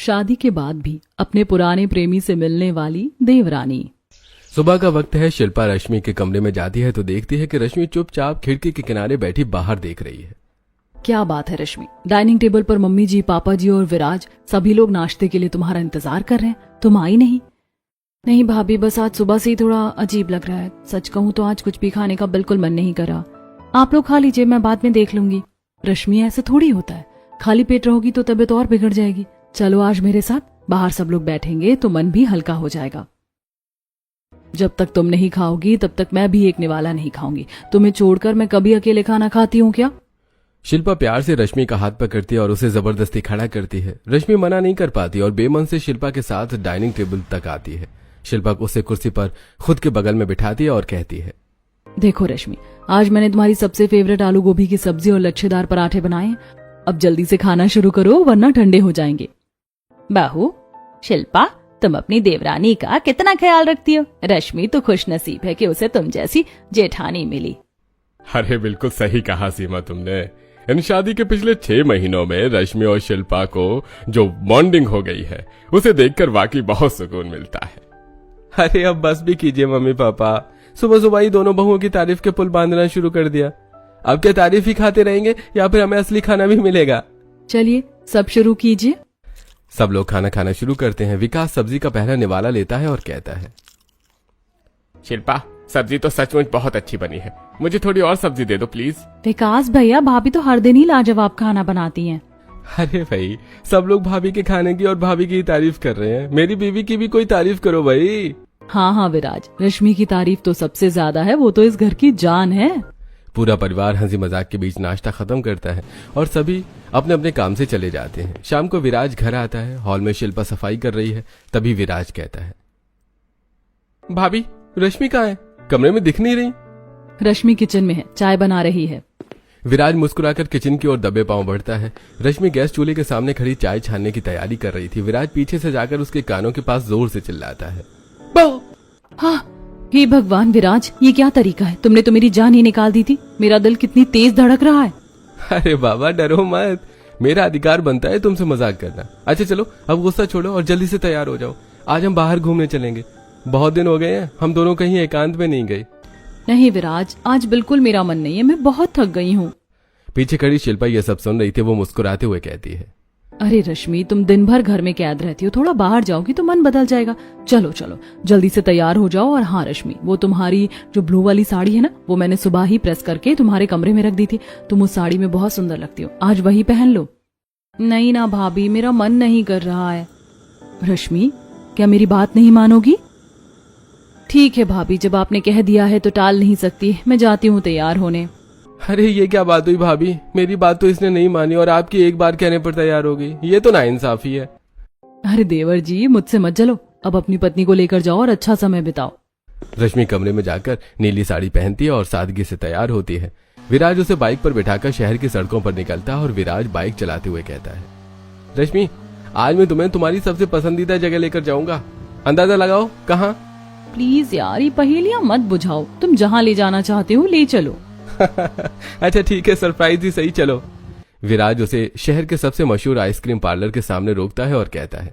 शादी के बाद भी अपने पुराने प्रेमी से मिलने वाली देवरानी। सुबह का वक्त है। शिल्पा रश्मि के कमरे में जाती है तो देखती है कि रश्मि चुपचाप खिड़की के किनारे बैठी बाहर देख रही है। क्या बात है रश्मि, डाइनिंग टेबल पर मम्मी जी, पापा जी और विराज सभी लोग नाश्ते के लिए तुम्हारा इंतजार कर रहे हैं, तुम आई नहीं? नहीं भाभी, बस आज सुबह से ही थोड़ा अजीब लग रहा है। सच कहूँ तो आज कुछ भी खाने का बिल्कुल मन नहीं करा। आप लोग खा लीजिए, मैं बाद में देख लूंगी। रश्मि, ऐसे थोड़ी होता है, खाली पेट रहोगी तो तबीयत और बिगड़ जाएगी। चलो आज मेरे साथ, बाहर सब लोग बैठेंगे तो मन भी हल्का हो जाएगा। जब तक तुम नहीं खाओगी तब तक मैं भी एक निवाला नहीं खाऊंगी। तुम्हें छोड़कर मैं कभी अकेले खाना खाती हूँ क्या? शिल्पा प्यार से रश्मि का हाथ पकड़ती है और उसे जबरदस्ती खड़ा करती है। रश्मि मना नहीं कर पाती और बेमन से शिल्पा के साथ डाइनिंग टेबल तक आती है। शिल्पा को उसे कुर्सी पर खुद के बगल में बिठाती है और कहती है, देखो रश्मि, आज मैंने तुम्हारी सबसे फेवरेट आलू गोभी की सब्जी और लच्छेदार पराठे बनाए हैं। अब जल्दी से खाना शुरू करो वरना ठंडे हो जाएंगे। बहू, शिल्पा तुम अपनी देवरानी का कितना ख्याल रखती हो। रश्मि तो खुश नसीब है कि उसे तुम जैसी जेठानी मिली। अरे बिल्कुल सही कहा सीमा तुमने। इन शादी के पिछले 6 महीनों में रश्मि और शिल्पा को जो बॉन्डिंग हो गई है उसे देखकर वाकई बहुत सुकून मिलता है। अरे अब बस भी कीजिए मम्मी पापा, सुबह सुबह ही दोनों बहुओं की तारीफ के पुल बांधना शुरू कर दिया। अब क्या तारीफ ही खाते रहेंगे या फिर हमें असली खाना भी मिलेगा? चलिए सब शुरू कीजिए। सब लोग खाना खाना शुरू करते हैं। विकास सब्जी का पहला निवाला लेता है और कहता है, शिल्पा सब्जी तो सचमुच बहुत अच्छी बनी है, मुझे थोड़ी और सब्जी दे दो प्लीज। विकास भैया, भाभी तो हर दिन ही लाजवाब खाना बनाती हैं। अरे भाई, सब लोग भाभी के खाने की और भाभी की तारीफ कर रहे हैं, मेरी बीवी की भी कोई तारीफ करो भाई। हाँ विराज, रश्मि की तारीफ तो सबसे ज्यादा है, वो तो इस घर की जान है। पूरा परिवार हंसी मजाक के बीच नाश्ता खत्म करता है और सभी अपने अपने काम से चले जाते हैं। शाम को विराज घर आता है। हॉल में शिल्पा सफाई कर रही है। तभी विराज कहता है, भाभी रश्मि कहाँ है? कमरे में दिख नहीं रही। रश्मि किचन में है, चाय बना रही है। विराज मुस्कुराकर किचन की ओर दबे पांव बढ़ता है। रश्मि गैस चूल्हे के सामने खड़ी चाय छानने की तैयारी कर रही थी। विराज पीछे से जाकर उसके कानों के पास जोर से चिल्लाता है, हाँ, हे भगवान विराज, ये क्या तरीका है? तुमने तो मेरी जान ही निकाल दी थी। मेरा दिल कितनी तेज धड़क रहा है। अरे बाबा डरो मत, मेरा अधिकार बनता है तुमसे मजाक करना। अच्छा चलो अब गुस्सा छोड़ो और जल्दी से तैयार हो जाओ। आज हम बाहर घूमने चलेंगे। बहुत दिन हो गए हैं हम दोनों कहीं एकांत में नहीं गए। नहीं विराज, आज बिल्कुल मेरा मन नहीं है, मैं बहुत थक गई हूँ। पीछे खड़ी शिल्पा ये सब सुन रही थी। वो मुस्कुराते हुए कहती है, अरे रश्मि, तुम दिन भर घर में कैद रहती हो, थोड़ा बाहर जाओगी तो मन बदल जाएगा। चलो चलो जल्दी से तैयार हो जाओ। और हाँ रश्मि, वो तुम्हारी जो ब्लू वाली साड़ी है ना, वो मैंने सुबह ही प्रेस करके तुम्हारे कमरे में रख दी थी। तुम उस साड़ी में बहुत सुंदर लगती हो, आज वही पहन लो। नहीं ना भाभी, मेरा मन नहीं कर रहा है। रश्मि, क्या मेरी बात नहीं मानोगी? ठीक है भाभी, जब आपने कह दिया है तो टाल नहीं सकती। मैं जाती हूँ तैयार होने। अरे ये क्या बात हुई भाभी, मेरी बात तो इसने नहीं मानी और आपकी एक बार कहने पर तैयार हो गई। ये तो नाइंसाफी है। अरे देवर जी, मुझसे मत जलो, अब अपनी पत्नी को लेकर जाओ और अच्छा समय बिताओ। रश्मि कमरे में जाकर नीली साड़ी पहनती है और सादगी से तैयार होती है। विराज उसे बाइक पर बिठाकर शहर की सड़कों पर निकलता है और विराज बाइक चलाते हुए कहता है, रश्मि आज मैं तुम्हें तुम्हारी सबसे पसंदीदा जगह लेकर जाऊंगा। अंदाजा लगाओ कहाँ? प्लीज यार, ये पहेलियां मत बुझाओ। तुम जहाँ ले जाना चाहते हो ले चलो। अच्छा ठीक है, सरप्राइज ही सही, चलो। विराज उसे शहर के सबसे मशहूर आइसक्रीम पार्लर के सामने रोकता है और कहता है,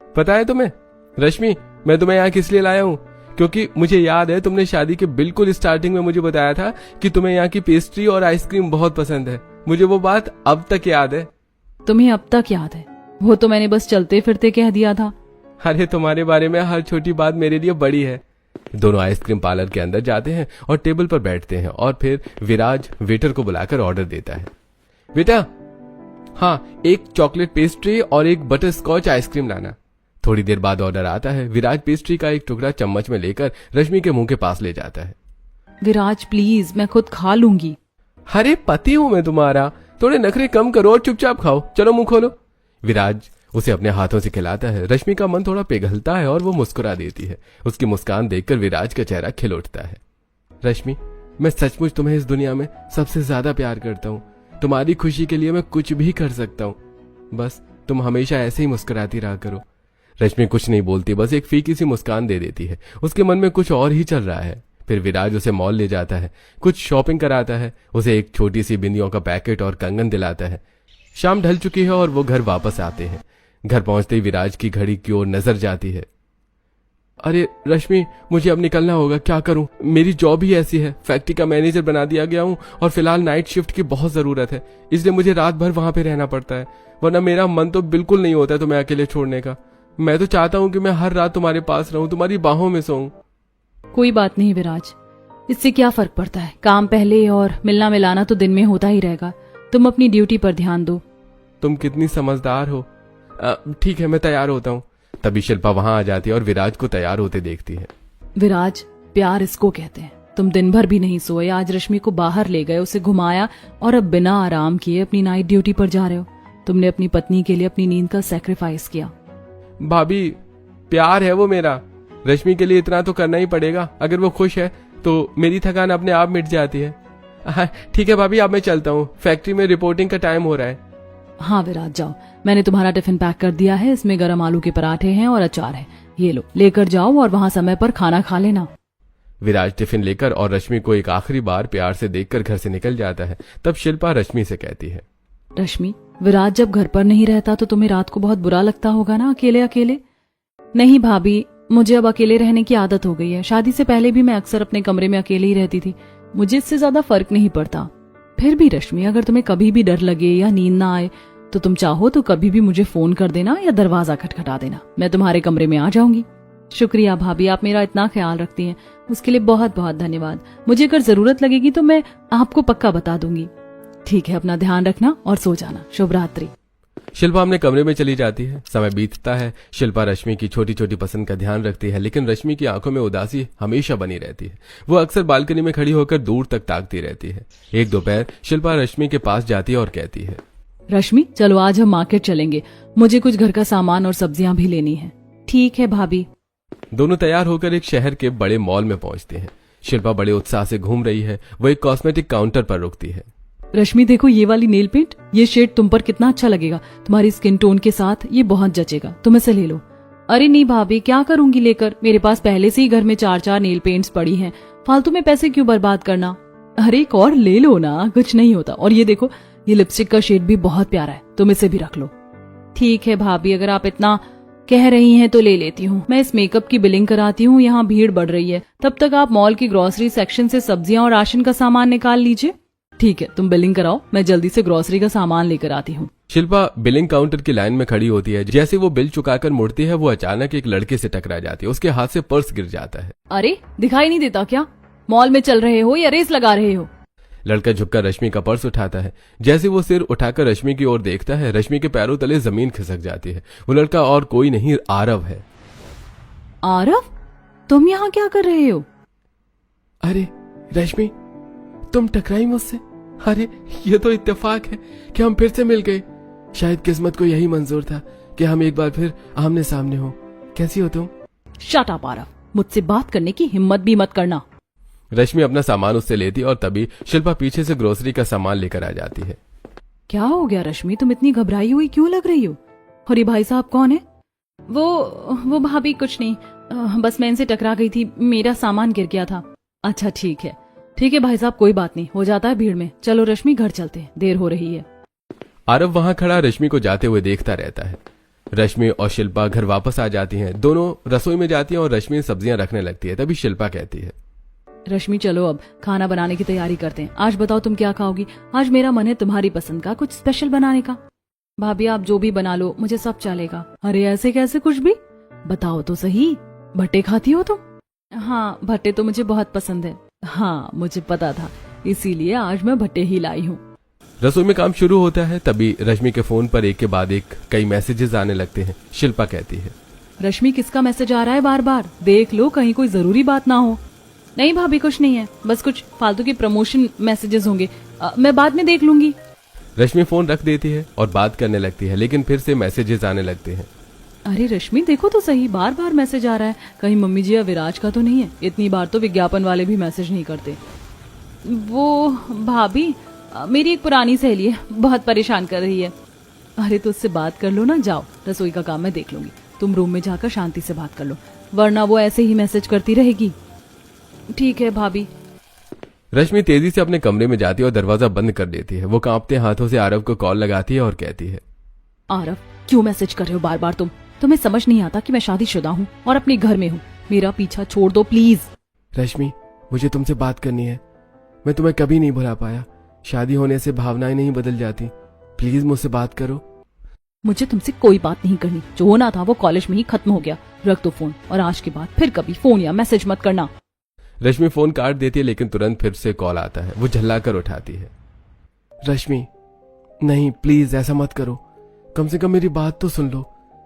पता है तुम्हें रश्मि, मैं तुम्हें यहाँ किस लिए लाया हूँ? क्योंकि मुझे याद है तुमने शादी के बिल्कुल स्टार्टिंग में मुझे बताया था कि तुम्हें यहाँ की पेस्ट्री और आइसक्रीम बहुत पसंद है। मुझे वो बात अब तक याद है। तुम्हें अब तक याद है? वो तो मैंने बस चलते फिरते कह दिया था। अरे तुम्हारे बारे में हर छोटी बात मेरे लिए बड़ी है। दोनों आइसक्रीम पार्लर के अंदर जाते हैं और टेबल पर बैठते हैं और फिर विराज वेटर को बुलाकर ऑर्डर देता है, बेटा हाँ, एक चॉकलेट पेस्ट्री और एक बटर स्कॉच आइसक्रीम लाना। थोड़ी देर बाद ऑर्डर आता है। विराज पेस्ट्री का एक टुकड़ा चम्मच में लेकर रश्मि के मुंह के पास ले जाता है। विराज प्लीज, मैं खुद खा लूंगी। अरे पति हूं मैं तुम्हारा, थोड़े नखरे कम करो और चुपचाप खाओ। चलो मुंह खोलो। विराज उसे अपने हाथों से खिलाता है। रश्मि का मन थोड़ा पिघलता है और वो मुस्कुरा देती है। उसकी मुस्कान देखकर विराज का चेहरा खिल उठता है। रश्मि, मैं सचमुच तुम्हें इस दुनिया में सबसे ज्यादा प्यार करता हूँ। तुम्हारी खुशी के लिए मैं कुछ भी कर सकता हूँ। बस तुम हमेशा ऐसे ही मुस्कुराती रहा करो। रश्मि कुछ नहीं बोलती, बस एक फीकी सी मुस्कान दे देती है। उसके मन में कुछ और ही चल रहा है। फिर विराज उसे मॉल ले जाता है, कुछ शॉपिंग कराता है, उसे एक छोटी सी बिंदियों का पैकेट और कंगन दिलाता है। शाम ढल चुकी है और वो घर वापस आते हैं। घर पहुंचते ही विराज की घड़ी की ओर नजर जाती है। अरे रश्मि, मुझे अब निकलना होगा, क्या करूं? मेरी जॉब ही ऐसी है, फैक्ट्री का मैनेजर बना दिया गया हूं और फिलहाल नाइट शिफ्ट की बहुत जरूरत है, इसलिए मुझे रात भर वहां पे रहना पड़ता है, वरना मेरा मन तो बिल्कुल नहीं होता है तुम्हें अकेले छोड़ने का। मैं तो चाहता हूं कि मैं हर रात तुम्हारे पास रहूं, तुम्हारी बाहों में सोऊं। कोई बात नहीं विराज, इससे क्या फर्क पड़ता है, काम पहले और मिलना मिलाना तो दिन में होता ही रहेगा। तुम अपनी ड्यूटी पर ध्यान दो। तुम कितनी समझदार हो। ठीक है, मैं तैयार होता हूँ। तभी शिल्पा वहां आ जाती है और विराज को तैयार होते देखती है। विराज, प्यार इसको कहते हैं। तुम दिन भर भी नहीं सोए, आज रश्मि को बाहर ले गए, उसे घुमाया और अब बिना आराम किए अपनी नाइट ड्यूटी पर जा रहे हो। तुमने अपनी पत्नी के लिए अपनी नींद का सैक्रिफाइस किया। भाभी, प्यार है वो मेरा, रश्मि के लिए इतना तो करना ही पड़ेगा। अगर वो खुश है तो मेरी थकान अपने आप मिट जाती है। ठीक है भाभी, अब मैं चलता हूँ, फैक्ट्री में रिपोर्टिंग का टाइम हो रहा है। हाँ विराज, जाओ, मैंने तुम्हारा टिफिन पैक कर दिया है, इसमें गरम आलू के पराठे हैं और अचार है, ये लो, लेकर जाओ और वहां समय पर खाना खा लेना। विराज टिफिन लेकर और रश्मि को एक आखिरी बार प्यार से देखकर घर से निकल जाता है। तब शिल्पा रश्मि से कहती है, रश्मि, विराज जब घर पर नहीं रहता तो तुम्हें रात को बहुत बुरा लगता होगा ना, अकेले अकेले? नहीं भाभी, मुझे अब अकेले रहने की आदत हो गई है। शादी से पहले भी मैं अक्सर अपने कमरे में अकेले ही रहती थी, मुझे इससे ज्यादा फर्क नहीं पड़ता। फिर भी रश्मि, अगर तुम्हें कभी भी डर लगे या नींद ना आए तो तुम चाहो तो कभी भी मुझे फोन कर देना या दरवाजा खटखटा देना, मैं तुम्हारे कमरे में आ जाऊंगी। शुक्रिया भाभी, आप मेरा इतना ख्याल रखती हैं, उसके लिए बहुत बहुत धन्यवाद। मुझे अगर जरूरत लगेगी तो मैं आपको पक्का बता दूंगी। ठीक है, अपना ध्यान रखना और सो जाना। शुभ रात्रि। शिल्पा अपने कमरे में चली जाती है। समय बीतता है। शिल्पा रश्मि की छोटी छोटी पसंद का ध्यान रखती है, लेकिन रश्मि की आंखों में उदासी हमेशा बनी रहती है। वो अक्सर बालकनी में खड़ी होकर दूर तक ताकती रहती है। एक दोपहर शिल्पा रश्मि के पास जाती है और कहती है, रश्मि, चलो आज हम मार्केट चलेंगे, मुझे कुछ घर का सामान और सब्जियां भी लेनी है। ठीक है भाभी। दोनों तैयार होकर एक शहर के बड़े मॉल में पहुंचते हैं। शिल्पा बड़े उत्साह से घूम रही है। वो एक कॉस्मेटिक काउंटर पर रुकती है। रश्मि देखो, ये वाली नेल पेंट, ये शेड तुम पर कितना अच्छा लगेगा, तुम्हारी स्किन टोन के साथ ये बहुत जचेगा, तुम इसे ले लो। अरे नहीं भाभी, क्या करूंगी लेकर, मेरे पास पहले से ही घर में 4-4 नेल पेंट्स पड़ी हैं, फालतू में पैसे क्यों बर्बाद करना। अरे एक और ले लो ना, कुछ नहीं होता। और ये देखो, ये लिपस्टिक का शेड भी बहुत प्यारा है, तुम इसे भी रख लो। ठीक है भाभी, अगर आप इतना कह रही हैं तो ले लेती हूँ। मैं इस मेकअप की बिलिंग कराती हूँ, यहाँ भीड़ बढ़ रही है, तब तक आप मॉल की ग्रोसरी सेक्शन से सब्जियां और राशन का सामान निकाल लीजिए। ठीक है, तुम बिलिंग कराओ, मैं जल्दी से ग्रोसरी का सामान लेकर आती हूँ। शिल्पा बिलिंग काउंटर की लाइन में खड़ी होती है। जैसे वो बिल चुकाकर मुड़ती है, वो अचानक एक लड़के से टकरा जाती है। उसके हाथ से पर्स गिर जाता है। अरे दिखाई नहीं देता क्या, मॉल में चल रहे हो या रेस लगा रहे हो? लड़का झुककर रश्मि का पर्स उठाता है। जैसे वो सिर उठाकर रश्मि की ओर देखता है, रश्मि के पैरों तले जमीन खिसक जाती है। वो लड़का और कोई नहीं, आरव है। आरव, तुम यहाँ क्या कर रहे हो? अरे रश्मि, तुम टकराई मुझसे। अरे ये तो इत्तेफाक है कि हम फिर से मिल गए। शायद किस्मत को यही मंजूर था कि हम एक बार फिर आमने सामने हो। कैसी हो तुम? शट अप आरव, मुझसे बात करने की हिम्मत भी मत करना। रश्मि अपना सामान उससे लेती और तभी शिल्पा पीछे से ग्रोसरी का सामान लेकर आ जाती है। क्या हो गया रश्मि, तुम इतनी घबराई हुई क्यों लग रही हो? और ये भाई साहब कौन है? वो भाभी कुछ नहीं, बस मैं इनसे टकरा गई थी, मेरा सामान गिर गया था। अच्छा ठीक है भाई साहब, कोई बात नहीं, हो जाता है भीड़ में। चलो रश्मि, घर चलते हैं, देर हो रही है। आरव वहां खड़ा रश्मि को जाते हुए देखता रहता है। रश्मि और शिल्पा घर वापस आ जाती हैं। दोनों रसोई में जाती हैं और रश्मि सब्जियां रखने लगती है। तभी शिल्पा कहती है, रश्मि चलो अब खाना बनाने की तैयारी करते हैं। आज बताओ तुम क्या खाओगी? आज मेरा मन है तुम्हारी पसंद का कुछ स्पेशल बनाने का। भाभी आप जो भी बना लो, मुझे सब चलेगा। अरे ऐसे कैसे कुछ भी? बताओ तो सही, भट्टे खाती हो तुम? हाँ, भट्टे तो मुझे बहुत पसंद है। हाँ मुझे पता था, इसीलिए आज मैं भट्टे ही लाई हूँ। रसोई में काम शुरू होता है। तभी रश्मि के फोन पर एक के बाद एक कई मैसेजेस आने लगते हैं। शिल्पा कहती है, रश्मि किसका मैसेज आ रहा है बार बार? देख लो कहीं कोई जरूरी बात ना हो। नहीं भाभी कुछ नहीं है, बस कुछ फालतू के प्रमोशन मैसेजेस होंगे, मैं बाद में देख लूंगी। रश्मि फोन रख देती है और बात करने लगती है, लेकिन फिर से मैसेजेस आने लगते हैं। अरे रश्मि देखो तो सही, बार बार मैसेज आ रहा है, कहीं मम्मी जी या विराज का तो नहीं है? इतनी बार तो विज्ञापन वाले भी मैसेज नहीं करते। वो भाभी मेरी एक पुरानी सहेली है, बहुत परेशान कर रही है। अरे तो उससे बात कर लो ना, जाओ, रसोई का काम मैं देख लूंगी, तुम रूम में जाकर शांति से बात कर लो, वरना वो ऐसे ही मैसेज करती रहेगी। ठीक है भाभी। रश्मि तेजी से अपने कमरे में जाती है और दरवाजा बंद कर देती है। वो कांपते हाथों से आरव को कॉल लगाती है और कहती है, आरव क्यों मैसेज कर रहे हो बार बार? तुम्हें समझ नहीं आता कि मैं शादीशुदा हूँ और अपने घर में हूँ? मेरा पीछा छोड़ दो प्लीज। रश्मि, मुझे तुमसे बात करनी है। मैं तुम्हें कभी नहीं भुला पाया। शादी होने से भावनाएं नहीं बदल जाती। प्लीज मुझसे बात करो। मुझे तुमसे कोई बात नहीं करनी। जो होना था वो कॉलेज में ही खत्म हो गया। रख दो फोन और आज के बाद फिर कभी फोन या मैसेज मत करना। रश्मि फोन काट देती है, लेकिन तुरंत फिर से कॉल आता है। वो झल्ला कर उठाती है। रश्मि, नहीं प्लीज ऐसा मत करो। कम से कम मेरी बात तो सुन लो।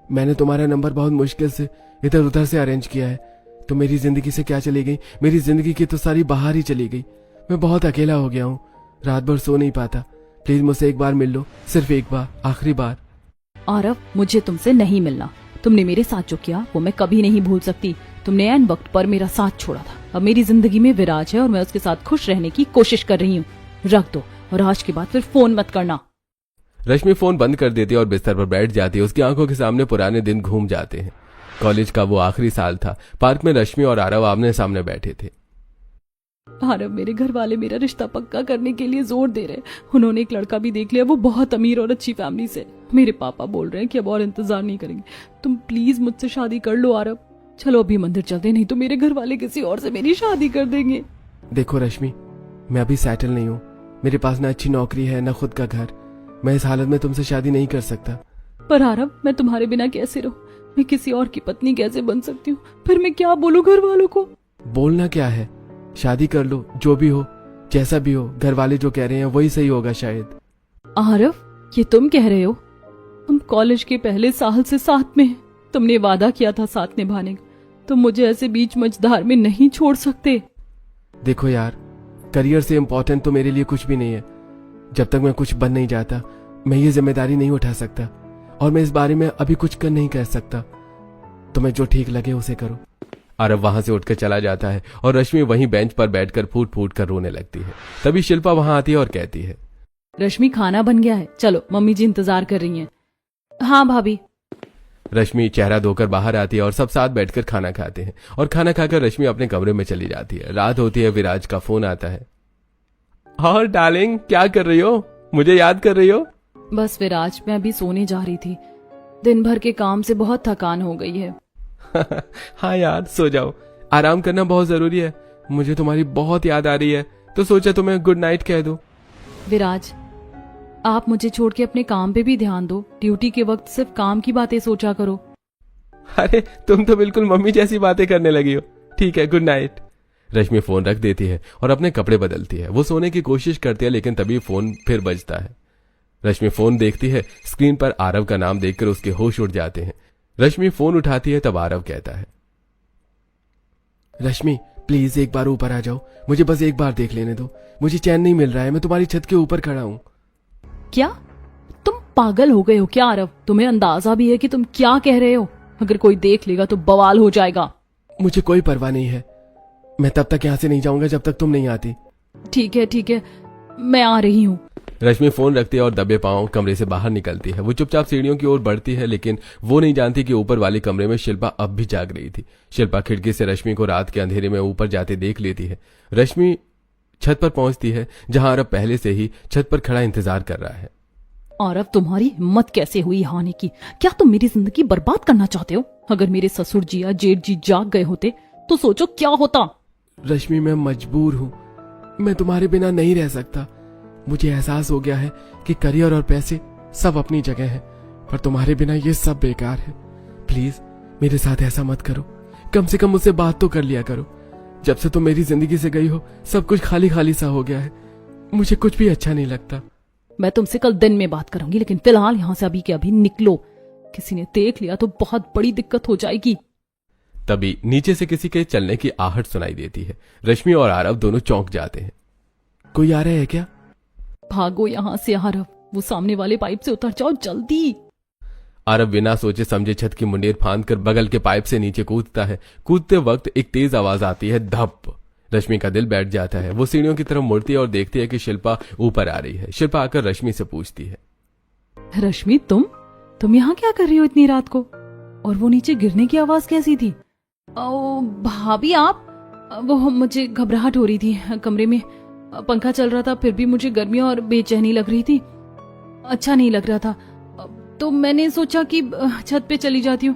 मैंने तुम्हारा नंबर बहुत मुश्किल से इधर उधर से अरेंज किया है। तो मेरी जिंदगी से क्या चली गई? मेरी जिंदगी की तो सारी बाहर ही चली गई। मैं बहुत अकेला हो गया हूँ। रात भर सो नहीं पाता। प्लीज मुझसे एक बार मिल लो, सिर्फ एक बार, आखिरी बार। आरव, मुझे तुमसे नहीं मिलना। तुमने मेरे साथ जो किया वो मैं कभी नहीं भूल सकती। तुमने ऐन वक्त पर मेरा साथ छोड़ा था। अब मेरी जिंदगी में विराज है और मैं उसके साथ खुश रहने की कोशिश कर रही हूँ। रख दो और आज के बाद फिर फोन मत करना। रश्मि फोन बंद कर देती है और बिस्तर पर बैठ जाती है। उसकी आंखों के सामने पुराने दिन घूम जाते हैं। कॉलेज का वो आखिरी साल था। पार्क में रश्मि और आरव आमने सामने बैठे थे। आरव, मेरे घर वाले मेरा रिश्ता पक्का करने के लिए जोर दे रहे हैं। उन्होंने एक लड़का भी देख लिया, वो बहुत अमीर और अच्छी फैमिली से। मेरे पापा बोल रहे हैं कि अब और इंतजार नहीं करेंगे। तुम प्लीज मुझसे शादी कर लो आरव। चलो अभी मंदिर चलते, नहीं तो मेरे घर वाले किसी और से मेरी शादी कर देंगे। देखो रश्मि, मैं अभी सेटल नहीं हूँ। मेरे पास ना अच्छी नौकरी है ना खुद का घर। मैं इस हालत में तुमसे शादी नहीं कर सकता। पर आरव, मैं तुम्हारे बिना कैसे रहूं? मैं किसी और की पत्नी कैसे बन सकती हूँ? फिर मैं क्या बोलूं घर वालों को? बोलना क्या है? शादी कर लो, जो भी हो, जैसा भी हो। घर वाले जो कह रहे हैं वही सही होगा शायद। आरव, ये तुम कह रहे हो? हम कॉलेज के पहले साल से साथ में हैं। तुमने वादा किया था साथ निभाने का। तुम मुझे ऐसे बीच मझधार में नहीं छोड़ सकते। देखो यार, करियर से इम्पोर्टेंट तो मेरे लिए कुछ भी नहीं है। जब तक मैं कुछ बन नहीं जाता, मैं ये जिम्मेदारी नहीं उठा सकता। और मैं इस बारे में अभी कुछ कर नहीं कह सकता। तुम्हें जो ठीक लगे उसे करो। आरव वहां से उठकर चला जाता है और रश्मि वहीं बेंच पर बैठकर फूट फूट कर रोने लगती है। तभी शिल्पा वहां आती है और कहती है, रश्मि, खाना बन गया है, चलो मम्मी जी इंतजार कर रही हैं। हाँ भाभी। रश्मि चेहरा धोकर बाहर आती है और सब साथ बैठकर खाना खाते हैं। और खाना खाकर रश्मि अपने कमरे में चली जाती है। रात होती है। विराज का फोन आता है। और डार्लिंग, क्या कर रही हो? मुझे याद कर रही हो? बस विराज, मैं अभी सोने जा रही थी। दिन भर के काम से बहुत थकान हो गई है। हाँ यार, सो जाओ। आराम करना बहुत जरूरी है। मुझे तुम्हारी बहुत याद आ रही है, तो सोचा तुम्हें गुड नाइट कह दूं। विराज, आप मुझे छोड़ के अपने काम पे भी ध्यान दो। ड्यूटी के वक्त सिर्फ काम की बातें सोचा करो। अरे तुम तो बिल्कुल मम्मी जैसी बातें करने लगी हो। ठीक है, गुड नाइट। रश्मि फोन रख देती है और अपने कपड़े बदलती है। वो सोने की कोशिश करती है, लेकिन तभी फोन फिर बजता है। रश्मि फोन देखती है। स्क्रीन पर आरव का नाम देखकर उसके होश उड़ जाते हैं। रश्मि फोन उठाती है, तब आरव कहता है, रश्मि प्लीज एक बार ऊपर आ जाओ। मुझे बस एक बार देख लेने दो। मुझे चैन नहीं मिल रहा है। मैं तुम्हारी छत के ऊपर खड़ा हूँ। क्या तुम पागल हो गए हो क्या आरव? तुम्हें अंदाजा भी है कि तुम क्या कह रहे हो? अगर कोई देख लेगा तो बवाल हो जाएगा। मुझे कोई परवाह नहीं है। मैं तब तक यहाँ से नहीं जाऊंगा जब तक तुम नहीं आती। ठीक है, मैं आ रही हूँ। रश्मि फोन रखती है और दबे पांव कमरे से बाहर निकलती है। वो चुपचाप सीढ़ियों की ओर बढ़ती है, लेकिन वो नहीं जानती कि ऊपर वाले कमरे में शिल्पा अब भी जाग रही थी। शिल्पा खिड़की से रश्मि को रात के अंधेरे में ऊपर जाते देख लेती है। रश्मि छत पर पहुंचती है, जहां आरव पहले से ही छत पर खड़ा इंतजार कर रहा है। आरव, तुम्हारी हिम्मत कैसे हुई यहाँ आने की? क्या तुम मेरी जिंदगी बर्बाद करना चाहते हो? अगर मेरे ससुर जी या जेठ जी जाग गए होते तो सोचो क्या होता। रश्मि, मैं मजबूर हूँ। मैं तुम्हारे बिना नहीं रह सकता। मुझे एहसास हो गया है कि करियर और पैसे सब अपनी जगह है, पर तुम्हारे बिना ये सब बेकार है। प्लीज मेरे साथ ऐसा मत करो। कम से कम मुझसे बात तो कर लिया करो। जब से तुम मेरी जिंदगी से गई हो, सब कुछ खाली खाली सा हो गया है। मुझे कुछ भी अच्छा नहीं लगता। मैं तुमसे कल दिन में बात करूंगी, लेकिन फिलहाल यहाँ से अभी के अभी निकलो। किसी ने देख लिया तो बहुत बड़ी दिक्कत हो जाएगी। तभी नीचे से किसी के चलने की आहट सुनाई देती है। रश्मि और आरव दोनों चौंक जाते हैं। कोई आ रहा है क्या? भागो यहाँ से आरव, वो सामने वाले पाइप से उतर जाओ जल्दी। आरव बिना सोचे समझे छत की मुंडेर फांद कर बगल के पाइप से नीचे कूदता है। कूदते वक्त एक तेज आवाज आती है, धप। रश्मि का दिल बैठ जाता है। वो सीढ़ियों की तरफ मुड़ती है और देखती है कि शिल्पा ऊपर आ रही है। शिल्पा आकर रश्मि से पूछती है, रश्मि, तुम यहाँ क्या कर रही हो इतनी रात को? और वो नीचे गिरने की आवाज कैसी थी? ओ भाभी, आप? वो मुझे घबराहट हो रही थी। कमरे में पंखा चल रहा था, फिर भी मुझे गर्मी और बेचैनी लग रही थी। अच्छा नहीं लग रहा था। तो मैंने सोचा कि छत पे चली जाती हूँ,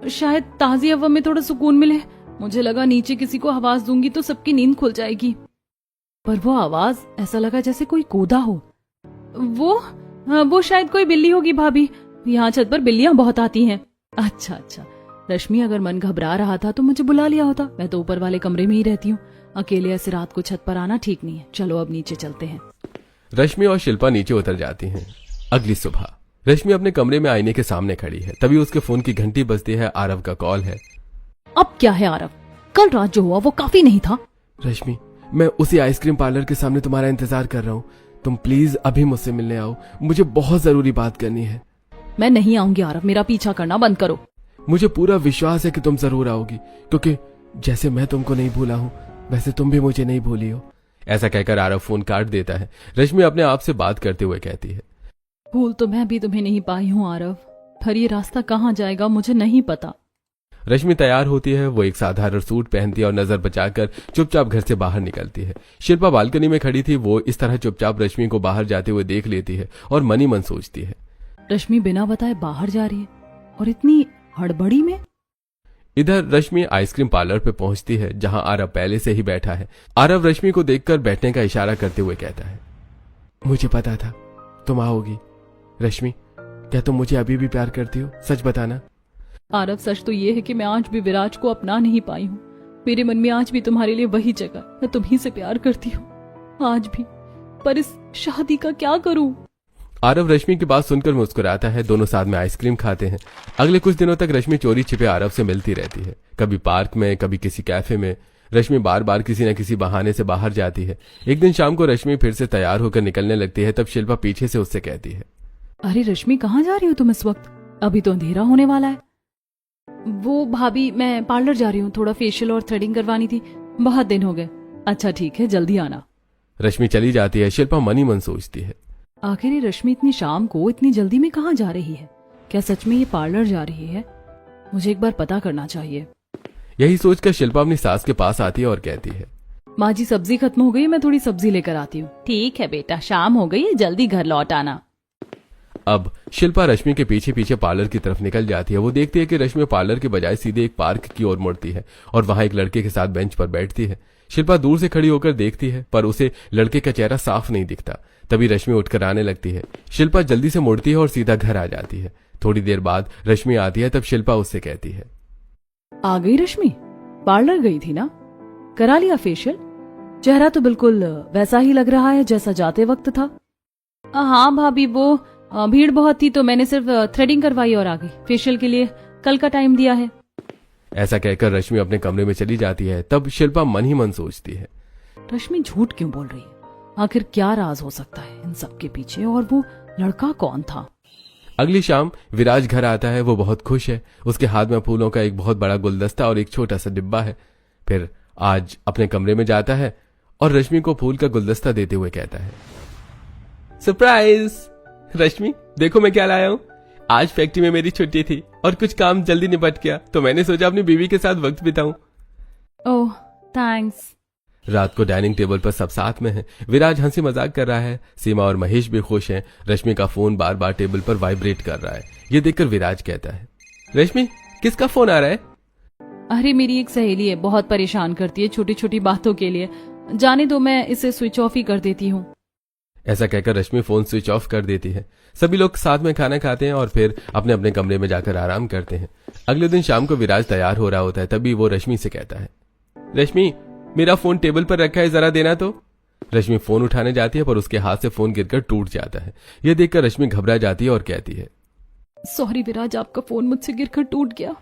शायद ताजी हवा में थोड़ा सुकून मिले। मुझे लगा नीचे किसी को आवाज दूंगी तो सबकी नींद खुल जाएगी, पर वो आवाज ऐसा लगा जैसे कोई कूदा हो। वो शायद कोई बिल्ली होगी भाभी, यहाँ छत पर बिल्लियां बहुत आती हैं। अच्छा, रश्मि अगर मन घबरा रहा था तो मुझे बुला लिया होता, मैं तो ऊपर वाले कमरे में ही रहती हूँ। अकेले ऐसे रात को छत पर आना ठीक नहीं है। चलो अब नीचे चलते हैं। रश्मि और शिल्पा नीचे उतर जाती हैं। अगली सुबह रश्मि अपने कमरे में आईने के सामने खड़ी है, तभी उसके फोन की घंटी बजती है। आरव का कॉल है। अब क्या है आरव, कल रात जो हुआ वो काफी नहीं था? रश्मि, मैं उसी आइसक्रीम पार्लर के सामने तुम्हारा इंतजार कर रहा हूँ, तुम प्लीज अभी मुझसे मिलने आओ, मुझे बहुत जरूरी बात करनी है। मैं नहीं आऊंगी आरव, मेरा पीछा करना बंद करो। मुझे पूरा विश्वास है कि तुम जरूर आओगी, क्योंकि जैसे मैं तुमको नहीं भूला हूँ वैसे तुम भी मुझे नहीं भूली हो। ऐसा कहकर आरव फोन काट देता है। रश्मि अपने आप से बात करते हुए कहती है, भूल तो मैं भी तुम्हें नहीं पाई हूँ आरव, पर ये रास्ता कहाँ जाएगा मुझे नहीं पता। रश्मि तैयार होती है। वो एक साधारण सूट पहनती है और नजर बचाकर चुपचाप घर से बाहर निकलती है। शिल्पा बालकनी में खड़ी थी। वो इस तरह चुपचाप रश्मि को बाहर जाते हुए देख लेती है और मन ही मन सोचती है, रश्मि बिना बताए बाहर जा रही है और इतनी हड़बड़ी में। इधर रश्मि आइसक्रीम पार्लर पे पहुंचती है, जहां आरव पहले से ही बैठा है। आरव रश्मि को देखकर बैठने का इशारा करते हुए कहता है, मुझे पता था तुम आओगी। रश्मि, क्या तुम मुझे अभी भी प्यार करती हो? सच बताना। आरव, सच तो ये है कि मैं आज भी विराज को अपना नहीं पाई हूँ। मेरे मन में आज भी तुम्हारे लिए वही जगह, मैं तुम्ही से प्यार करती हूँ आज भी, पर इस शादी का क्या करूं? आरव रश्मि की बात सुनकर मुस्कुराता है। दोनों साथ में आइसक्रीम खाते हैं। अगले कुछ दिनों तक रश्मि चोरी छिपे आरव से मिलती रहती है, कभी पार्क में, कभी किसी कैफे में। रश्मि बार बार किसी न किसी बहाने से बाहर जाती है। एक दिन शाम को रश्मि फिर से तैयार होकर निकलने लगती है, तब शिल्पा पीछे से उससे कहती है, अरे रश्मि, कहाँ जा रही हो तुम इस वक्त? अभी तो अंधेरा होने वाला है। वो भाभी, मैं पार्लर जा रही हूँ, थोड़ा फेशियल और थ्रेडिंग करवानी थी, बहुत दिन हो गए। अच्छा ठीक है, जल्दी आना। रश्मि चली जाती है। शिल्पा मन ही मन सोचती है, आखिर ये रश्मि इतनी शाम को इतनी जल्दी में कहाँ जा रही है? क्या सच में ये पार्लर जा रही है? मुझे एक बार पता करना चाहिए। यही सोचकर शिल्पा अपनी सास के पास आती है और कहती है, माँ जी सब्जी खत्म हो गई, मैं थोड़ी सब्जी लेकर आती हूँ। ठीक है बेटा, शाम हो गई, जल्दी घर लौट आना। अब शिल्पा रश्मि के पीछे पीछे पार्लर की तरफ निकल जाती है। वो देखती है कि रश्मि पार्लर के बजाय सीधे एक पार्क की ओर मुड़ती है और वहां एक लड़के के साथ बेंच पर बैठती है। शिल्पा दूर से खड़ी होकर देखती है, पर उसे लड़के का चेहरा साफ नहीं दिखता। तभी रश्मि उठकर आने लगती है। शिल्पा जल्दी से मुड़ती है और सीधा घर आ जाती है। थोड़ी देर बाद रश्मि आती है, तब शिल्पा उससे कहती है, आ गई रश्मि? पार्लर गई थी ना, करा लिया फेशियल? चेहरा तो बिल्कुल वैसा ही लग रहा है जैसा जाते वक्त था। हाँ भाभी, वो भीड़ बहुत थी तो मैंने सिर्फ थ्रेडिंग करवाई और आ गई। फेशियल के लिए कल का टाइम दिया है। ऐसा कहकर रश्मि अपने कमरे में चली जाती है। तब शिल्पा मन ही मन सोचती है, रश्मि झूठ क्यों बोल रही है? आखिर क्या राज हो सकता है इन सब के पीछे, और वो लड़का कौन था? अगली शाम विराज घर आता है। वो बहुत खुश है। उसके हाथ में फूलों का एक बहुत बड़ा गुलदस्ता और एक छोटा सा डिब्बा है। फिर आज अपने कमरे में जाता है और रश्मि को फूल का गुलदस्ता देते हुए कहता है, सरप्राइज रश्मि, देखो मैं क्या लाया हूँ। आज फैक्ट्री में मेरी छुट्टी थी और कुछ काम जल्दी निपट गया, तो मैंने सोचा अपनी बीवी के साथ वक्त बिताऊं। ओह थैंक्स। रात को डाइनिंग टेबल पर सब साथ में हैं। विराज हंसी मजाक कर रहा है। सीमा और महेश भी खुश हैं। रश्मि का फोन बार बार टेबल पर वाइब्रेट कर रहा है। ये देखकर विराज कहता है, रश्मि, किसका फोन आ रहा है? अरे मेरी एक सहेली है, बहुत परेशान करती है छोटी छोटी बातों के लिए। जाने दो, मैं इसे स्विच ऑफ ही कर देती हूँ। ऐसा कहकर रश्मि फोन स्विच ऑफ कर देती है। सभी लोग साथ में खाना खाते हैं और फिर अपने अपने कमरे में जाकर आराम करते हैं। अगले दिन शाम को विराज तैयार हो रहा होता है, तभी वो रश्मि से कहता है, रश्मि, मेरा फोन टेबल पर रखा है, जरा देना तो। रश्मि फोन उठाने जाती है, पर उसके हाथ से फोन गिरकर टूट जाता है। यह देखकर रश्मि घबरा जाती है और कहती है, सॉरी विराज, आपका फोन मुझसे गिरकर टूट गया।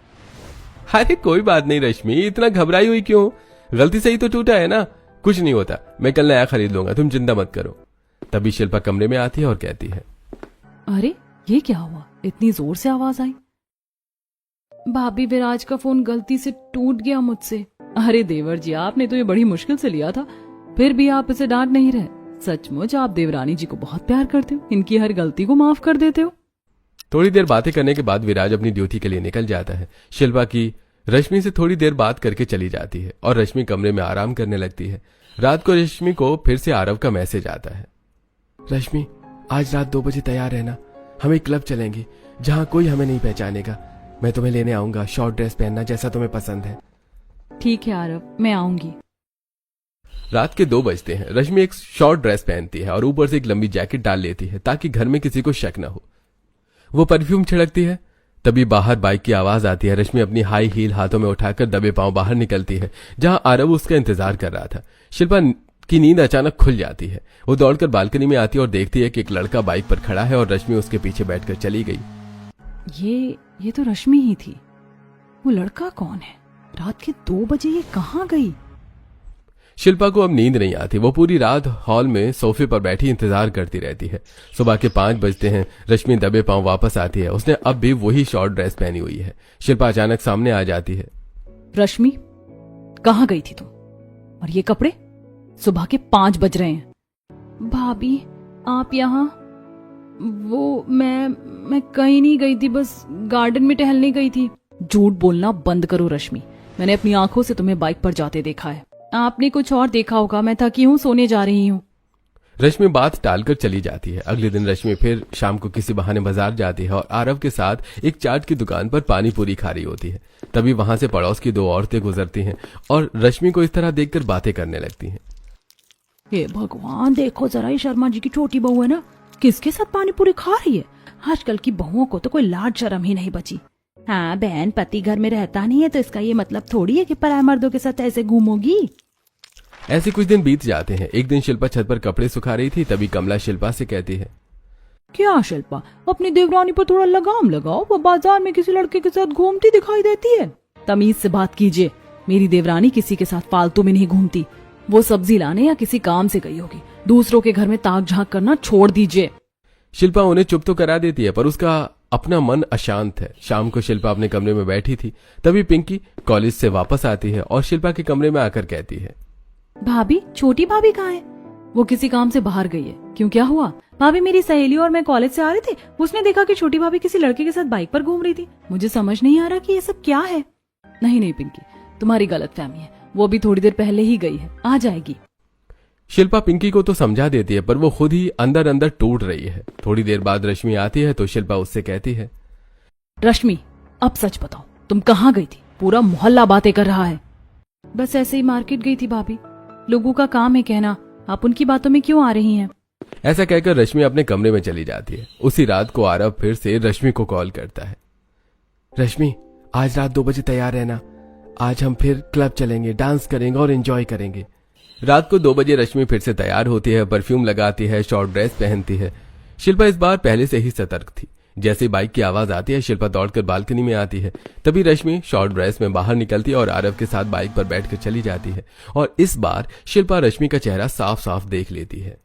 अरे कोई बात नहीं रश्मि, इतना घबराई हुई क्यों? गलती से ही तो टूटा है ना, कुछ नहीं होता, मैं कल नया खरीद लूंगा, तुम चिंता मत करो। तभी शिल्पा कमरे में आती है और कहती है, अरे ये क्या हुआ? इतनी जोर से आवाज आई। भाभी, विराज का फोन गलती से टूट गया मुझसे। अरे देवर जी, आपने तो ये बड़ी मुश्किल से लिया था, फिर भी आप इसे डांट नहीं रहे। सचमुच आप देवरानी जी को बहुत प्यार करते हो, इनकी हर गलती को माफ कर देते हो। थोड़ी देर बातें करने के बाद विराज अपनी ड्यूटी के लिए निकल जाता है। शिल्पा की रश्मि से थोड़ी देर बात करके चली जाती है और रश्मि कमरे में आराम करने लगती है। रात को रश्मि को फिर से आरव का मैसेज आता है, रश्मि, आज रात 2 बजे तैयार रहना, हम एक क्लब चलेंगे, जहां कोई हमें नहीं पहचानेगा। मैं तुम्हें लेने आऊंगा, शॉर्ट ड्रेस पहनना जैसा तुम्हें पसंद है। ठीक है आरव, मैं आऊंगी। रात के 2 बजते हैं। रश्मि एक शॉर्ट ड्रेस पहनती है और ऊपर से एक लंबी जैकेट डाल लेती है ताकि घर में किसी को शक न हो। वो परफ्यूम छिड़कती है, तभी बाहर बाइक की आवाज आती है। रश्मि अपनी हाई हील हाथों में उठाकर दबे पांव बाहर निकलती है, जहां आरव उसका इंतजार कर रहा था। शिल्पा की नींद अचानक खुल जाती है। वो दौड़कर बालकनी में आती है और देखती है कि एक लड़का बाइक पर खड़ा है और रश्मि उसके पीछे बैठकर चली गई। ये तो रश्मि ही थी। वो लड़का कौन है? रात के 2 बजे ये कहाँ गई? शिल्पा को अब नींद नहीं आती। वो पूरी रात हॉल में सोफे पर बैठी इंतजार करती रहती है। सुबह के 5 बजते हैं। रश्मि दबे पांव वापस आती है। उसने अब भी वही शॉर्ट ड्रेस पहनी हुई है। शिल्पा अचानक सामने आ जाती है। रश्मि, कहाँ गई थी तुम? और ये कपड़े? सुबह के 5 बज रहे हैं। भाभी, आप यहाँ? वो मैं कहीं नहीं गई थी, बस गार्डन में टहलने गई थी। झूठ बोलना बंद करो रश्मि। मैंने अपनी आंखों से तुम्हें बाइक पर जाते देखा है। आपने कुछ और देखा होगा। मैं थकी हूँ, सोने जा रही हूँ। रश्मि बात टालकर चली जाती है। अगले दिन रश्मि फिर शाम को किसी बहाने बाजार जाती है और आरव के साथ एक चाट की दुकान पर पानी पूरी खा रही होती है। तभी वहां से पड़ोस की 2 औरतें गुजरती हैं और रश्मि को इस तरह देखकर बातें करने लगती हैं। हे भगवान, देखो जरा, ये शर्मा जी की छोटी बहू है ना, किसके साथ पानी पूरी खा रही है? आजकल की बहुओं को तो कोई लाज शर्म ही नहीं बची। हाँ बहन, पति घर में रहता नहीं है तो इसका ये मतलब थोड़ी है कि पराये मर्दों के साथ ऐसे घूमोगी। ऐसे कुछ दिन बीत जाते हैं। एक दिन शिल्पा छत पर कपड़े सुखा रही थी, तभी कमला शिल्पा से कहती है, क्या शिल्पा, अपनी देवरानी पर थोड़ा लगाम लगाओ। वो बाजार में किसी लड़के के साथ घूमती दिखाई देती है। तमीज से बात कीजिए। मेरी देवरानी किसी के साथ फालतू में नहीं घूमती। वो सब्जी लाने या किसी काम से गई होगी। दूसरों के घर में ताक झांक करना छोड़ दीजिए। शिल्पा उन्हें चुप तो करा देती है, पर उसका अपना मन अशांत है। शाम को शिल्पा अपने कमरे में बैठी थी, तभी पिंकी कॉलेज से वापस आती है और शिल्पा के कमरे में आकर कहती है, भाभी, छोटी भाभी कहाँ है? वो किसी काम से बाहर गई है। क्यों, क्या हुआ? भाभी, मेरी सहेली और मैं कॉलेज से आ रहे थे। उसने देखा कि छोटी भाभी किसी लड़के के साथ बाइक पर घूम रही थी। मुझे समझ नहीं आ रहा कि ये सब क्या है। नहीं पिंकी, तुम्हारी गलतफहमी है। वो भी थोड़ी देर पहले ही गई है, आ जाएगी। शिल्पा पिंकी को तो समझा देती है, पर वो खुद ही अंदर अंदर टूट रही है। थोड़ी देर बाद रश्मि आती है तो शिल्पा उससे कहती है, रश्मि, अब सच बताओ, तुम कहाँ गई थी? पूरा मोहल्ला बातें कर रहा है। बस ऐसे ही मार्केट गई थी भाभी। लोगों का काम है कहना, आप उनकी बातों में क्यों आ रही हैं? ऐसा कहकर रश्मि अपने कमरे में चली जाती है। उसी रात को आरव फिर से रश्मि को कॉल करता है। रश्मि, आज रात 2 बजे तैयार रहना। आज हम फिर क्लब चलेंगे, डांस करेंगे और एंजॉय करेंगे। रात को 2 बजे रश्मि फिर से तैयार होती है, परफ्यूम लगाती है, शॉर्ट ड्रेस पहनती है। शिल्पा इस बार पहले से ही सतर्क थी। जैसे बाइक की आवाज आती है, शिल्पा दौड़कर बालकनी में आती है। तभी रश्मि शॉर्ट ड्रेस में बाहर निकलती है और आरव के साथ बाइक पर बैठकर चली जाती है। और इस बार शिल्पा रश्मि का चेहरा साफ साफ देख लेती है।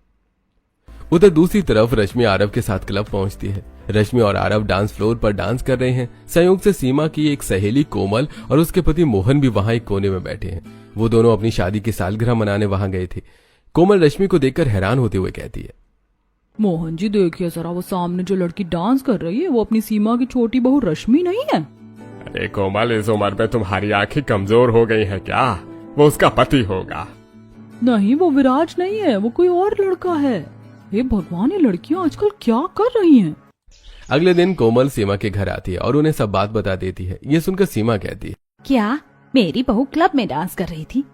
उधर दूसरी तरफ रश्मि आरव के साथ क्लब पहुंचती है। रश्मि और आरव डांस फ्लोर पर डांस कर रहे हैं। संयोग से सीमा की एक सहेली कोमल और उसके पति मोहन भी वहां एक कोने में बैठे हैं। वो दोनों अपनी शादी की सालगिरह मनाने वहां गए थे। कोमल रश्मि को देखकर हैरान होते हुए कहती है, मोहन जी, देखिए जरा, वो सामने जो लड़की डांस कर रही है वो अपनी सीमा की छोटी बहू रश्मि नहीं है? अरे कोमल, इस उम्र में तुम्हारी आंखें कमजोर हो गई हैं क्या? वो उसका पति होगा। नहीं, वो विराज नहीं है, वो कोई और लड़का है। हे भगवान, ये लड़कियां आजकल क्या कर रही हैं? अगले दिन कोमल सीमा के घर आती है और उन्हें सब बात बता देती है। ये सुनकर सीमा कहती है, क्या मेरी बहू क्लब में डांस कर रही थी?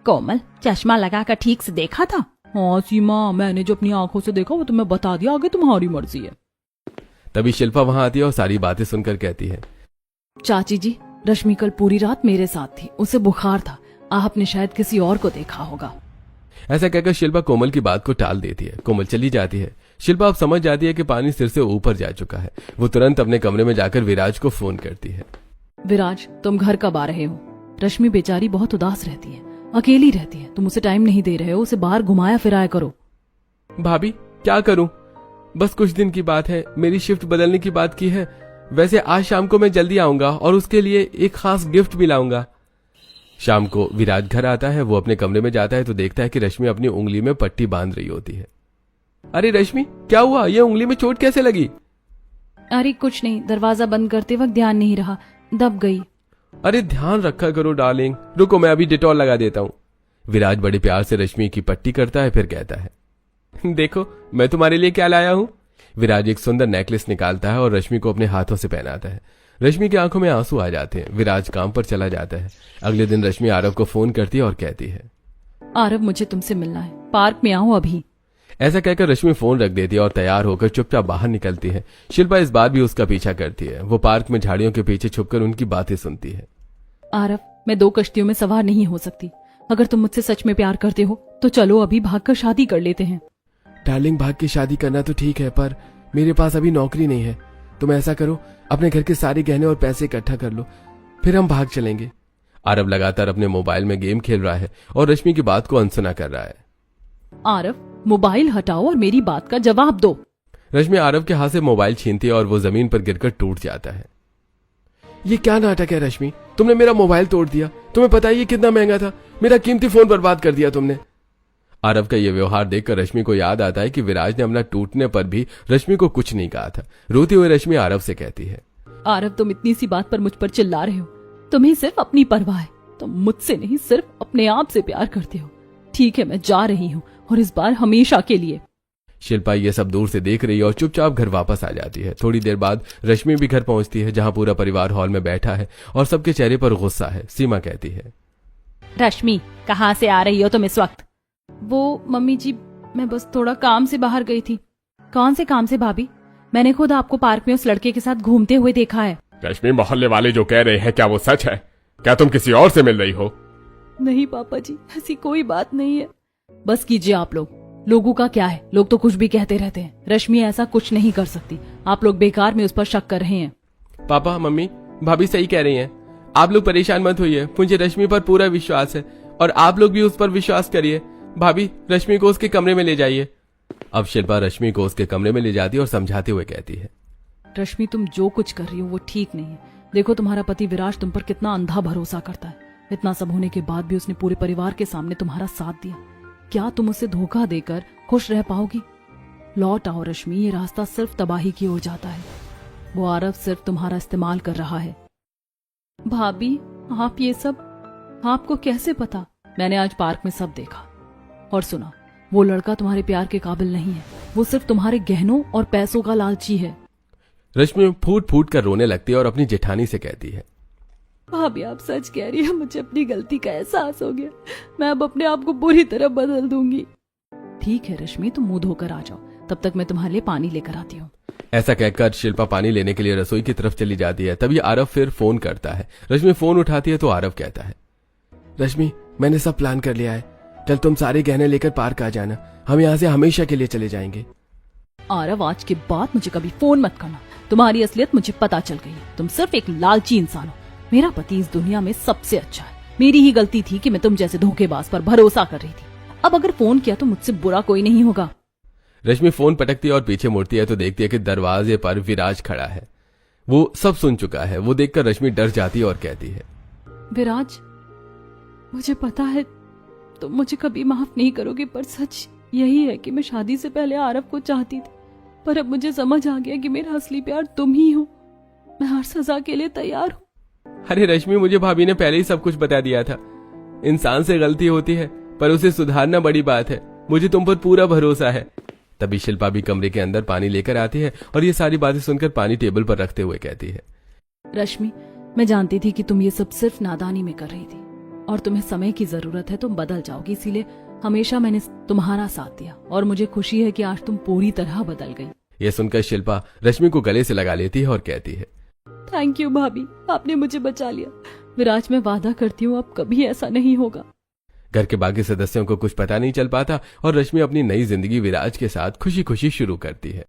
कोमल, चश्मा लगाकर ठीक से देखा था? हाँ सीमा, मैंने जो अपनी आंखों से देखा वो तुम्हें बता दिया, आगे तुम्हारी मर्जी है। तभी शिल्पा वहां आती है और सारी बातें सुनकर कहती है, चाची जी, रश्मि कल पूरी रात मेरे साथ थी। उसे बुखार था। आपने शायद किसी और को देखा होगा। ऐसा कहकर शिल्पा कोमल की बात को टाल देती है। कोमल चली जाती है। शिल्पा अब समझ जाती है कि पानी सिर से ऊपर जा चुका है। वो तुरंत अपने कमरे में जाकर विराज को फोन करती है। विराज, तुम घर कब आ रहे हो? रश्मि बेचारी बहुत उदास रहती है, अकेली रहती है। तुम उसे टाइम नहीं दे रहे हो। उसे बाहर घुमाया फिराया करो। भाभी, क्या करूं? बस कुछ दिन की बात है। मेरी शिफ्ट बदलने की बात की है। वैसे आज शाम को मैं जल्दी आऊंगा और उसके लिए एक खास गिफ्ट भी लाऊंगा। शाम को विराज घर आता है। वो अपने कमरे में जाता है तो देखता है कि रश्मि अपनी उंगली में पट्टी बांध रही होती है। अरे रश्मि, क्या हुआ? ये उंगली में चोट कैसे लगी? अरे कुछ नहीं, दरवाजा बंद करते वक्त ध्यान नहीं रहा, दब गई। अरे ध्यान रखा करो डार्लिंग। रुको, मैं अभी डिटॉल लगा देता हूँ। विराज बड़े प्यार से रश्मि की पट्टी करता है, फिर कहता है, देखो मैं तुम्हारे लिए क्या लाया हूँ। विराज एक सुंदर नेकलेस निकालता है और रश्मि को अपने हाथों से पहनाता है। रश्मि की आंखों में आंसू आ जाते हैं। विराज काम पर चला जाता है। अगले दिन रश्मि आरव को फोन करती है और कहती है, आरव मुझे तुमसे मिलना है, पार्क में आओ अभी। ऐसा कहकर रश्मि फोन रख देती है और तैयार होकर चुपचाप बाहर निकलती है। शिल्पा इस बार भी उसका पीछा करती है। वो पार्क में झाड़ियों के पीछे छुपकर उनकी बातें सुनती है। आरव, मैं 2 कश्तियों में सवार नहीं हो सकती। अगर तुम मुझसे सच में प्यार करते हो तो चलो अभी भागकर शादी कर लेते हैं। डार्लिंग, भाग के शादी करना तो ठीक है, पर मेरे पास अभी नौकरी नहीं है। तुम ऐसा करो, अपने घर के सारे गहने और पैसे इकट्ठा कर लो, फिर हम भाग चलेंगे। आरव लगातार अपने मोबाइल में गेम खेल रहा है और रश्मि की बात को अनसुना कर रहा है। आरव, मोबाइल हटाओ और मेरी बात का जवाब दो। रश्मि आरव के हाथ से मोबाइल छीनती है और वो जमीन पर गिरकर टूट जाता है। ये क्या नाटक है रश्मि, तुमने मेरा मोबाइल तोड़ दिया। तुम्हें पता है ये कितना महंगा था। मेरा कीमती फोन बर्बाद कर दिया तुमने। आरव का यह व्यवहार देखकर रश्मि को याद आता है कि विराज ने अपना टूटने पर भी रश्मि को कुछ नहीं कहा था। रोती हुई रश्मि आरव से कहती है, आरव, तुम इतनी सी बात पर मुझ पर चिल्ला रहे हो। तुम्हें सिर्फ अपनी परवाह है। तुम मुझसे नहीं, सिर्फ अपने आप से प्यार करते हो। ठीक है, मैं जा रही हूँ, और इस बार हमेशा के लिए। शिल्पा ये सब दूर से देख रही है और चुपचाप घर वापस आ जाती है। थोड़ी देर बाद रश्मि भी घर पहुंचती है, जहां पूरा परिवार हॉल में बैठा है और सबके चेहरे पर गुस्सा है। सीमा कहती है, रश्मि, कहाँ से आ रही हो तुम इस वक्त? वो मम्मी जी, मैं बस थोड़ा काम से बाहर गई थी। कौन से काम से भाभी? मैंने खुद आपको पार्क में उस लड़के के साथ घूमते हुए देखा है। रश्मि, मोहल्ले वाले जो कह रहे हैं क्या वो सच है? क्या तुम किसी और से मिल रही हो? नहीं पापा जी, ऐसी कोई बात नहीं है। बस कीजिए आप लोग, लोगों का क्या है, लोग तो कुछ भी कहते रहते हैं। रश्मि ऐसा कुछ नहीं कर सकती। आप लोग बेकार में उस पर शक कर रहे हैं। पापा मम्मी, भाभी सही कह रही हैं। आप लोग परेशान मत होइए, मुझे रश्मि पर पूरा विश्वास है और आप लोग भी उस पर विश्वास करिए। भाभी, रश्मि को उसके कमरे में ले जाइए। अब शिल्पा रश्मि को उसके कमरे में ले जाती है और समझाते हुए कहती है, रश्मि, तुम जो कुछ कर रही हो वो ठीक नहीं है। देखो, तुम्हारा पति विराज तुम पर कितना अंधा भरोसा करता है। इतना सब होने के बाद भी उसने पूरे परिवार के सामने तुम्हारा साथ दिया। क्या तुम उसे धोखा देकर खुश रह पाओगी? लौट आओ रश्मि, ये रास्ता सिर्फ तबाही की ओर जाता है। वो आरव सिर्फ तुम्हारा इस्तेमाल कर रहा है। भाभी, आप ये सब आपको कैसे पता? मैंने आज पार्क में सब देखा और सुना। वो लड़का तुम्हारे प्यार के काबिल नहीं है। वो सिर्फ तुम्हारे गहनों और पैसों का लालची है। रश्मि फूट फूट कर रोने लगती है और अपनी जेठानी से कहती है, भाभी, आप सच कह रही है। मुझे अपनी गलती का एहसास हो गया। मैं अब अपने आप को बुरी तरह बदल दूंगी। ठीक है रश्मि, तुम मुंह धोकर आ जाओ, तब तक मैं तुम्हारे लिए पानी लेकर आती हूँ। ऐसा कहकर शिल्पा पानी लेने के लिए रसोई की तरफ चली जाती है। तभी आरव फिर फोन करता है। रश्मि फोन उठाती है तो आरव कहता है, रश्मि, मैंने सब प्लान कर लिया है। कल तुम सारे गहने लेकर पार्क आ जाना। हम यहाँ से हमेशा के लिए चले जाएंगे। आरव, आज के बाद मुझे कभी फोन मत करना। तुम्हारी असलियत मुझे पता चल गई है। तुम सिर्फ एक लालची इंसान हो। मेरा पति इस दुनिया में सबसे अच्छा है। मेरी ही गलती थी कि मैं तुम जैसे धोखेबाज पर भरोसा कर रही थी। अब अगर फोन किया तो मुझसे बुरा कोई नहीं होगा। रश्मि फोन पटकती है और पीछे मुड़ती है तो देखती है कि दरवाजे पर विराज खड़ा है। वो सब सुन चुका है। वो देखकर रश्मि डर जाती है और कहती है, विराज, मुझे पता है तुम मुझे कभी माफ नहीं करोगे, पर सच यही है कि मैं शादी से पहले आरव को चाहती थी। पर अब मुझे समझ आ गया कि मेरा असली प्यार तुम ही हो। मैं हर सजा के लिए तैयार हूँ। अरे रश्मि, मुझे भाभी ने पहले ही सब कुछ बता दिया था। इंसान से गलती होती है पर उसे सुधारना बड़ी बात है। मुझे तुम पर पूरा भरोसा है। तभी शिल्पा भी कमरे के अंदर पानी लेकर आती है और ये सारी बातें सुनकर पानी टेबल पर रखते हुए कहती है, रश्मि, मैं जानती थी कि तुम ये सब सिर्फ नादानी में कर रही थी और तुम्हें समय की जरूरत है। तुम बदल जाओगी, इसीलिए हमेशा मैंने तुम्हारा साथ दिया और मुझे खुशी है कि आज तुम पूरी तरह बदल गई। यह सुनकर शिल्पा रश्मि को गले से लगा लेती है और कहती है, थैंक यू भाभी, आपने मुझे बचा लिया। विराज, मैं वादा करती हूँ अब कभी ऐसा नहीं होगा। घर के बाकी सदस्यों को कुछ पता नहीं चल पाता और रश्मि अपनी नई जिंदगी विराज के साथ खुशी खुशी शुरू करती है।